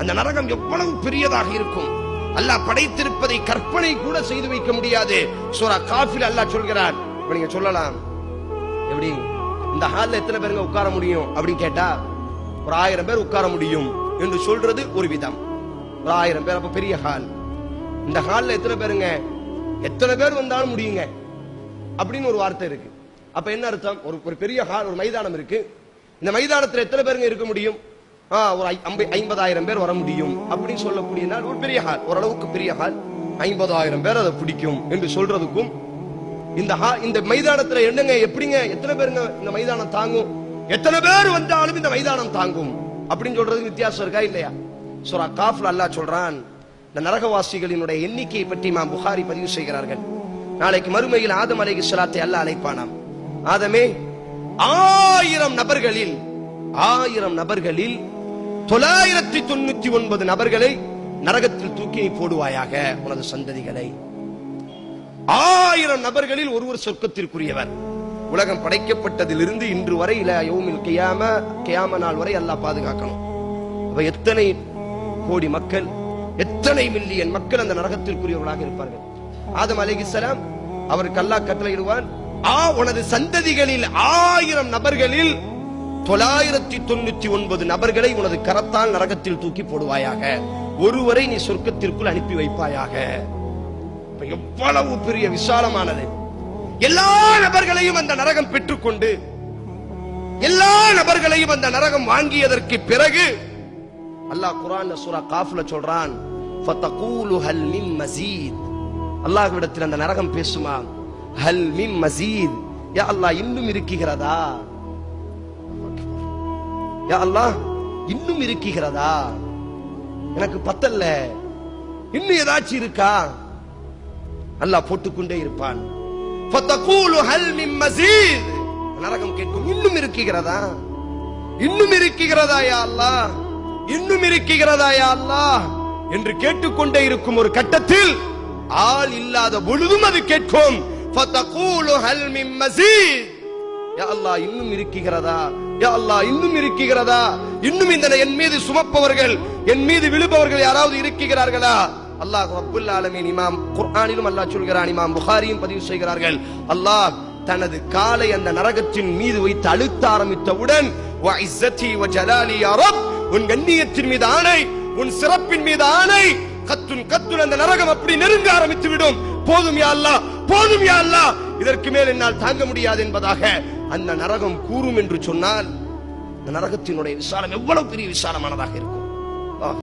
அந்த நரகம் எவ்வளவு பெரியதாக இருக்கும். அல்லாஹ் படைத்திருப்பதை கற்பனை கூட செய்து வைக்க முடியாது. சூரா காஃபில் அல்லாஹ் சொல்கிறார். இப்ப நீங்க சொல்லலாம், எப்படி இந்த ஹால்ல எத்தனை பேருங்க உட்கார முடியும் அப்படின்னு கேட்டா, ஒரு 1000 பேர் உட்கார முடியும் என்று சொல்றது ஒரு விதம். ஒரு 1000 பேர், அப்ப பெரிய ஹால். இந்த ஹால்ல எத்தனை பேருங்க, எத்தனை பேர் வந்தாலும் முடியுங்க அப்படின்னு ஒரு வார்த்தை இருக்கு. அப்ப என்ன அர்த்தம்? ஒரு பெரிய ஹால், ஒரு மைதானம் இருக்கு. இந்த மைதானத்தில் எத்தனை பேருங்க இருக்க முடியும்? ஒரு 50,000 பேர் வர முடியும் அப்படின்னு சொல்லக்கூடிய ஒரு பெரிய ஹால், ஓரளவுக்கு பெரிய ஹால், 50,000 பேர் அதை பிடிக்கும் என்று சொல்றதுக்கும், இந்த மைதானத்துல என்னங்க, எப்படிங்க, எத்தனை பேருங்க இந்த மைதானம் தாங்கும், எத்தனை பேர் வந்தாலும் இந்த மைதானம் தாங்கும் அப்படின்னு சொல்றதுக்கு வித்தியாசம் இருக்கா இல்லையா? சூரா காஃப்ல அல்லாஹ் சொல்றான், இந்த நரகவாசிகளினுடைய எண்ணிக்கையை பற்றி இமாம் புகாரி பதிவு செய்கிறார்கள். நாளைக்கு மறுமையில் ஆதம் அலைஹிஸ்ஸலாத்தை அல்லாஹ் அழைப்பானாம். ஆதமே, 1000 நபர்களில் 999 நபர்களை நரகத்தில் தூக்கி போடுவாயாக, உனது சந்ததிகளை. 1000 நபர்களில் ஒருவர் சொர்க்கத்திற்குரியவர். உலகம் படைக்கப்பட்டதிலிருந்து இன்று வரை யௌமில் கியாம நாள் வரை அல்லாஹ் பாதுகாக்கணும். எத்தனை கோடி மக்கள், எத்தனை மில்லியன் மக்கள் அந்த நரகத்திற்குரியவர்களாக இருப்பார்கள். ஆதம் அலைஹிஸ்ஸலாம் அவருக்கு அல்லாஹ் கட்டளையிடுவான், உனது சந்ததிகளில் 1000 நபர்களில் 999 நபர்களை உனது கரத்தால் நரகத்தில் தூக்கி போடுவாயாக, ஒருவரை நீ சொர்க்கத்திற்குள் அனுப்பி வைப்பாயாக. எவ்வளவு பெரிய விசாலமானது. எல்லா நபர்களையும் அந்த நரகம் பெற்றுக்கொண்டு, எல்லா நபர்களையும் அந்த நரகம் வாங்கியதற்கு பிறகு அல்லாஹ் குர்ஆன்ல சூரா காஃப்ல சொல்றான், ஃபதகூலு ஹல் மின் மஸீத். அல்லாஹ்விடத்தில் அந்த நரகம் பேசுமா, ஹல் மின் மஸீத், யா அல்லாஹ் இன்னும் இருக்குகிறதா, யா அல்லாஹ் இன்னும் இருக்குகிறதா, எனக்கு பத்தல்ல, இன்னும் ஏதாச்சும் இருக்கா? அல்லாஹ் போட்டுக்கொண்டே இருப்பான். ஃபதகூலு ஹல் மின் மஸீத், நரகம் கேட்கும், இன்னும் இருக்குகிறதா, இன்னும் இருக்குகிறதா யா அல்லாஹ், இன்னும் இருக்குகிறதா யா அல்லாஹ் என்று கேட்டுக்கொண்டே இருக்கும். ஒரு கட்டத்தில் ஆள் இல்லாத பொழுதும் அது கேட்கும், ஃபதகூலு ஹல் மின் மஸீத், யா அல்லாஹ் இன்னும் இருக்குகிறதா, யா அல்லாஹ் இன்னும் இருக்குகிறதா, இன்னும் இந்த என் மீது சுமப்பவர்கள், என் மீது விழுபவர்கள் யாராவது இருக்குகிறார்களா? அல்லாஹ் ரப்புல் ஆலமீன் இமாம் குர்ஆனிலும் அல்லாஹ் சொல்கிறான், இமாம் புகாரியும் பதிவு செய்கிறார்கள், அல்லாஹ் தனது காலை அந்த நரகத்தின் மீது வைத்து அழுத்த ஆரம்பித்தவுடன், வ இஸ்ஸதி வ ஜலாலி யா ரப், உன் கண்ணியத்தின் மீது ஆணை, உன் சிறப்பின் மீது ஆணை, கத்துன் அந்த நரகம் அப்படி நெருங்க ஆரம்பித்து விடும். போதும் யா அல்லாஹ், போதும் யா அல்லாஹ், இதற்கு மேல் என்னால் தாங்க முடியாது என்பதாக அந்த நரகம் கூறும் என்று சொன்னால், அந்த நரகத்தினுடைய விசாலம் எவ்வளவு பெரிய விசாலமானதாக இருக்கும்.